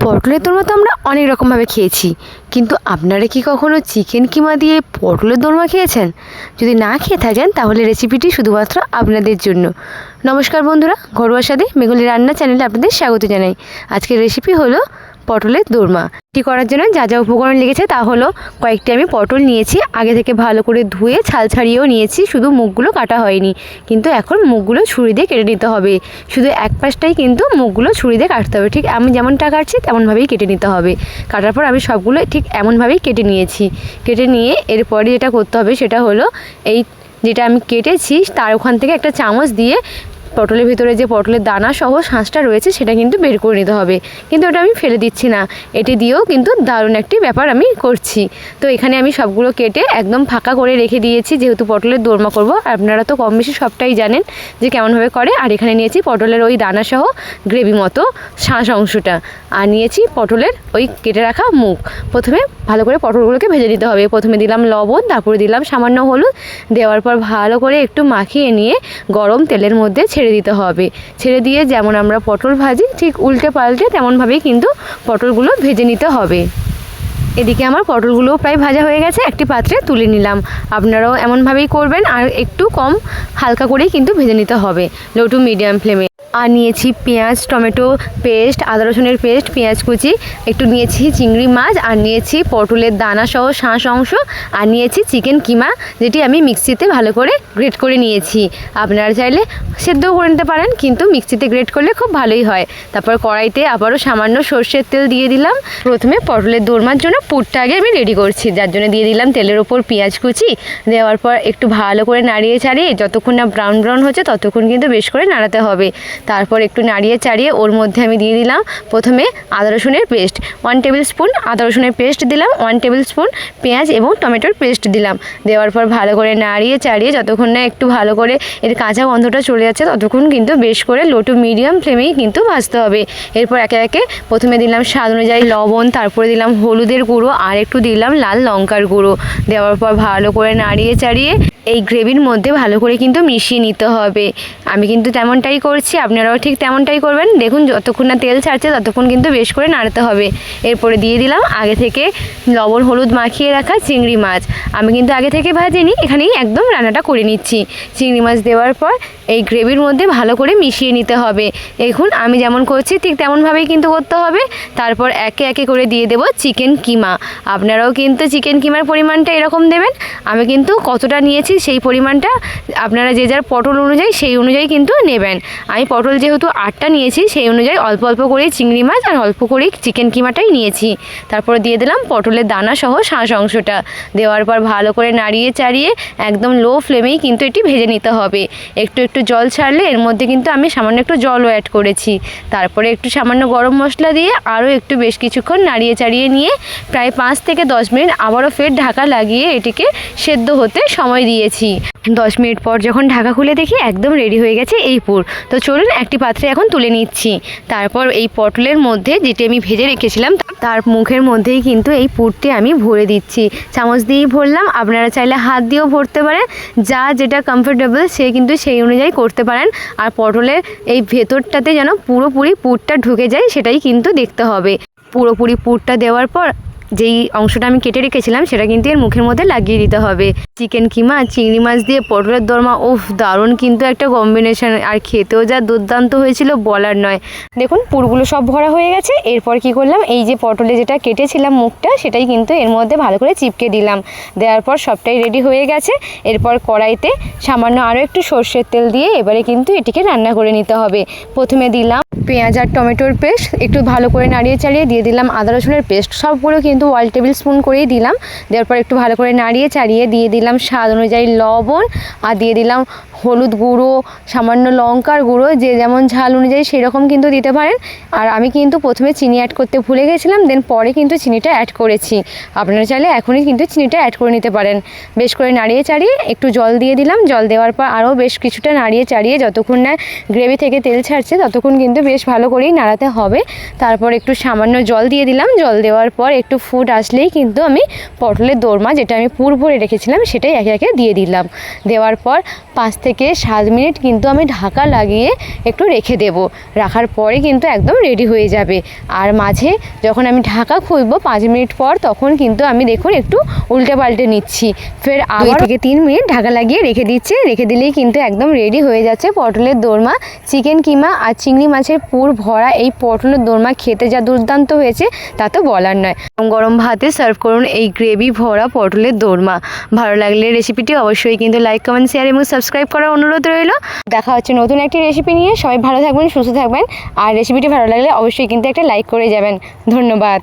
পটলের দোরমা তো আমরা অনেক রকমভাবে খেয়েছি, কিন্তু আপনারা কি কখনো চিকেন কিমা দিয়ে পটলের দোরমা খেয়েছেন? যদি না খেয়ে থাকেন তাহলে রেসিপিটি শুধুমাত্র আপনাদের জন্য। নমস্কার বন্ধুরা, ঘরোয়া স্বাদে মেঘলি রান্না চ্যানেলে আপনাদের স্বাগত জানাই। আজকের রেসিপি হলো পটলের দোরমা। এটি করার জন্য যা যা উপকরণ লেগেছে তা হলো, কয়েকটি আমি পটল নিয়েছি, আগে থেকে ভালো করে ধুয়ে ছাল ছাড়িয়েও নিয়েছি, শুধু মুখগুলো কাটা হয়নি। কিন্তু এখন মুখগুলো ছুরি দিয়ে কেটে নিতে হবে। শুধু এক পাশটাই কিন্তু মুখগুলো ছুরি দিয়ে কাটতে হবে, ঠিক আমি যেমনটা কাটছি তেমনভাবেই কেটে নিতে হবে। কাটার পর আমি সবগুলো ঠিক এমনভাবেই কেটে নিয়েছি। কেটে নিয়ে এরপরে যেটা করতে হবে সেটা হলো, এই যেটা আমি কেটেছি তার ওখান থেকে একটা চামচ দিয়ে পটলের ভিতরে যে পটলের দানা সহ শাঁসটা রয়েছে সেটা কিন্তু বের করে নিতে হবে। কিন্তু ওটা আমি ফেলে দিচ্ছি না, এটি দিয়েও কিন্তু দারুণ একটি ব্যাপার আমি করছি। তো এখানে আমি সবগুলো কেটে একদম ফাঁকা করে রেখে দিয়েছি, যেহেতু পটলের দোরমা করব। আপনারা তো কম বেশি সবটাই জানেন যে কেমনভাবে করে। আর এখানে নিয়েছি পটলের ওই দানা সহ গ্রেভি মতো শাঁস অংশটা, আর নিয়েছি পটলের ওই কেটে রাখা মুখ। প্রথমে ভালো করে পটলগুলোকে ভেজে নিতে হবে। প্রথমে দিলাম লবণ, তারপরে দিলাম সামান্য হলুদ। দেওয়ার পর ভালো করে একটু মাখিয়ে নিয়ে গরম তেলের মধ্যে ছেড়ে দিতে হবে। ছেড়ে দিয়ে যেমন আমরা পটল ভাজি ঠিক উল্টে পাল্টে তেমনভাবেই কিন্তু পটলগুলো ভেজে নিতে হবে। এদিকে আমার পটলগুলো প্রায় ভাজা হয়ে গেছে, একটি পাত্রে তুলে নিলাম। আপনারাও এমনভাবেই করবেন, আর একটু কম হালকা করেই কিন্তু ভেজে নিতে হবে, লো টু মিডিয়াম ফ্লেমে। আর নিয়েছি পেঁয়াজ, টমেটো পেস্ট, আদা রসুনের পেস্ট, পেঁয়াজ কুচি, একটু নিয়েছি চিংড়ি মাছ, আর নিয়েছি পটলের দানা সহ শাঁস অংশ, আর নিয়েছি চিকেন কিমা, যেটি আমি মিক্সিতে ভালো করে গ্রেট করে নিয়েছি। আপনারা চাইলে সেদ্ধও করে নিতে পারেন, কিন্তু মিক্সিতে গ্রেট করলে খুব ভালোই হয়। তারপর কড়াইতে আবারও সামান্য সর্ষের তেল দিয়ে দিলাম। প্রথমে পটলের দোরমার জন্য পুরটা আগে আমি রেডি করছি, যার জন্য দিয়ে দিলাম তেলের ওপর পেঁয়াজ কুচি। দেওয়ার পর একটু ভালো করে নাড়িয়ে চাড়িয়ে যতক্ষণ না ব্রাউন ব্রাউন হচ্ছে ততক্ষণ কিন্তু বেশ করে নাড়াতে হবে। তারপর একটু নাড়িয়ে চাড়িয়ে ওর মধ্যে আমি দিয়ে দিলাম প্রথমে আদা রসুনের পেস্ট 1 টেবিল স্পুন, আদা রসুনের পেস্ট দিলাম 1 টেবিল স্পুন, পেঁয়াজ এবং টমেটোর পেস্ট দিলাম। দেওয়ার পর ভালো করে নাড়িয়ে চাড়িয়ে যতক্ষণ না একটু ভালো করে এর কাঁচা গন্ধটা চলে যাচ্ছে ততক্ষণ কিন্তু বেশ করে লো টু মিডিয়াম ফ্লেমেই কিন্তু ভাজতে হবে। এরপর একে একে প্রথমে দিলাম স্বাদ অনুযায়ী লবণ, তারপরে দিলাম হলুদের গুঁড়ো, আর একটু দিলাম লাল লঙ্কার গুঁড়ো। দেওয়ার পর ভালো করে নাড়িয়ে চাড়িয়ে এই গ্রেভির মধ্যে ভালো করে কিন্তু মিশিয়ে নিতে হবে। আমি কিন্তু তেমনটাই করছি, আপনারাও ঠিক তেমনটাই করবেন। দেখুন যতক্ষণ না তেল ছাড়ছে ততক্ষণ কিন্তু বেশ করে নাড়তে হবে। এরপরে দিয়ে দিলাম আগে থেকে লবণ হলুদ মাখিয়ে রাখা চিংড়ি মাছ। আমি কিন্তু আগে থেকে ভাজিনি, এখানেই একদম রান্নাটা করে নিচ্ছি। চিংড়ি মাছ দেওয়ার পর এই গ্রেভির মধ্যে ভালো করে মিশিয়ে নিতে হবে। দেখুন আমি যেমন করছি ঠিক তেমনভাবেই কিন্তু করতে হবে। তারপর একে একে করে দিয়ে দেব চিকেন কিমা। আপনারাও কিন্তু চিকেন কিমার পরিমাণটা এরকম দেবেন। আমি কিন্তু কতটা নিয়েছি সেই পরিমাণটা আপনারা যে যার পটল অনুযায়ী সেই অনুযায়ী কিন্তু নেবেন। আমি পটল যেহেতু 8টা নিয়েছি, সেই অনুযায়ী অল্প অল্প করেই চিংড়ি মাছ আর অল্প করেই চিকেন কিমাটাই নিয়েছি। তারপর দিয়ে দিলাম পটলের দানা সহ শাঁস অংশটা। দেওয়ার পর ভালো করে নাড়িয়ে চাড়িয়ে একদম লো ফ্লেমেই কিন্তু এটি ভেজে নিতে হবে। একটু একটু জল ছাড়লে এর মধ্যে কিন্তু আমি সামান্য একটু জলও অ্যাড করেছি। তারপরে একটু সামান্য গরম মশলা দিয়ে আরও একটু বেশ কিছুক্ষণ নাড়িয়ে চাড়িয়ে নিয়ে প্রায় 5 থেকে 10 মিনিট আবারও ফের ঢাকা লাগিয়ে এটিকে সেদ্ধ হতে সময় দিয়েছি। 10 মিনিট পর যখন ঢাকা খুলে দেখি একদম রেডি হয়ে গেছে এই পুর। তো চলুন একটি পাত্রে এখন তুলে নিচ্ছি। তারপর এই পটলের মধ্যে যেটি আমি ভেজে রেখেছিলাম তার মুখের মধ্যেই কিন্তু এই পুরটি আমি ভরে দিচ্ছি। চামচ দিয়েই ভরলাম, আপনারা চাইলে হাত দিয়েও ভরতে পারেন, যা যেটা কমফোর্টেবল সে কিন্তু সেই অনুযায়ী করতে পারেন। আর পটলের এই ভেতরটাতে যেন পুরোপুরি পুরটা ঢুকে যায় সেটাই কিন্তু দেখতে হবে। পুরোপুরি পুরটা দেওয়ার পর যেই অংশটা আমি কেটে রেখেছিলাম সেটা কিন্তু এর মুখের মধ্যে লাগিয়ে দিতে হবে। চিকেন কিমা চিংড়ি মাছ দিয়ে পটলের দোরমা, উফ দারুণ কিন্তু একটা কম্বিনেশন, আর খেতেও যা দুর্দান্ত হয়েছিল বলার নয়। দেখুন পুরগুলো সব ভরা হয়ে গেছে। এরপর কি করলাম, এই যে পটলে যেটা কেটেছিলাম মুখটা সেটাই কিন্তু এর মধ্যে ভালো করে চিপকে দিলাম। দেওয়ার পর সবটাই রেডি হয়ে গেছে। এরপর কড়াইতে সামান্য আরও একটু সর্ষের তেল দিয়ে এবারে কিন্তু এটিকে রান্না করে নিতে হবে। প্রথমে দিলাম পেঁয়াজ আর টমেটোর পেস্ট, একটু ভালো করে নাড়িয়ে চাড়িয়ে দিয়ে দিলাম আদা রসুনের পেস্ট, সবগুলো কিন্তু 1 টেবিল স্পুন করেই দিলাম। দেওয়ার পর একটু ভালো করে নাড়িয়ে চাড়িয়ে দিয়ে দিলাম স্বাদ অনুযায়ী লবণ, আর দিয়ে দিলাম হলুদ গুঁড়ো, সামান্য লঙ্কার গুঁড়ো, যে যেমন ঝাল অনুযায়ী সেরকম কিন্তু দিতে পারেন। আর আমি কিন্তু প্রথমে চিনি অ্যাড করতে ভুলে গেছিলাম, দেন পরে কিন্তু চিনিটা অ্যাড করেছি। আপনারা চাইলে এখনই কিন্তু চিনিটা অ্যাড করে নিতে পারেন। বেশ করে নাড়িয়ে চাড়িয়ে একটু জল দিয়ে দিলাম। জল দেওয়ার পর আরও বেশ কিছুটা নাড়িয়ে চাড়িয়ে যতক্ষণ না গ্রেভি থেকে তেল ছাড়ছে ততক্ষণ কিন্তু বেশ ভালো করেই নাড়াতে হবে। তারপর একটু সামান্য জল দিয়ে দিলাম। জল দেওয়ার পর একটু ফুট আসলেই কিন্তু আমি পটলের দোরমা যেটা আমি পুর ভরে রেখেছিলাম সেটাই একে একে দিয়ে দিলাম। দেওয়ার পর 5 থেকে 7 মিনিট কিন্তু আমি ঢাকা লাগিয়ে একটু রেখে দেব। রাখার পরে কিন্তু একদম রেডি হয়ে যাবে। আর মাঝে যখন আমি ঢাকা খুলবো 5 মিনিট পর, তখন কিন্তু আমি দেখুন একটু উল্টে পাল্টে নিচ্ছি। ফের 2 থেকে 3 মিনিট ঢাকা লাগিয়ে রেখে দিচ্ছি। রেখে দিলেই কিন্তু একদম রেডি হয়ে যাচ্ছে পটলের দোরমা। চিকেন কিমা আর চিংড়ি মাছের পুর ভরা এই পটলের দোরমা খেতে যা দুর্দান্ত হয়েছে তা তো বলার নয়। গরম ভাতে সার্ভ করুন এই গ্রেভি ভরা পটলের দোরমা। ভালো লাগলে রেসিপিটি অবশ্যই কিন্তু লাইক, কমেন্ট, শেয়ার এবং সাবস্ক্রাইব করার অনুরোধ রইল। দেখা হচ্ছে নতুন একটি রেসিপি নিয়ে। সবাই ভালো থাকবেন, সুস্থ থাকবেন। আর রেসিপিটি ভালো লাগলে অবশ্যই কিন্তু একটা লাইক করে যাবেন। ধন্যবাদ।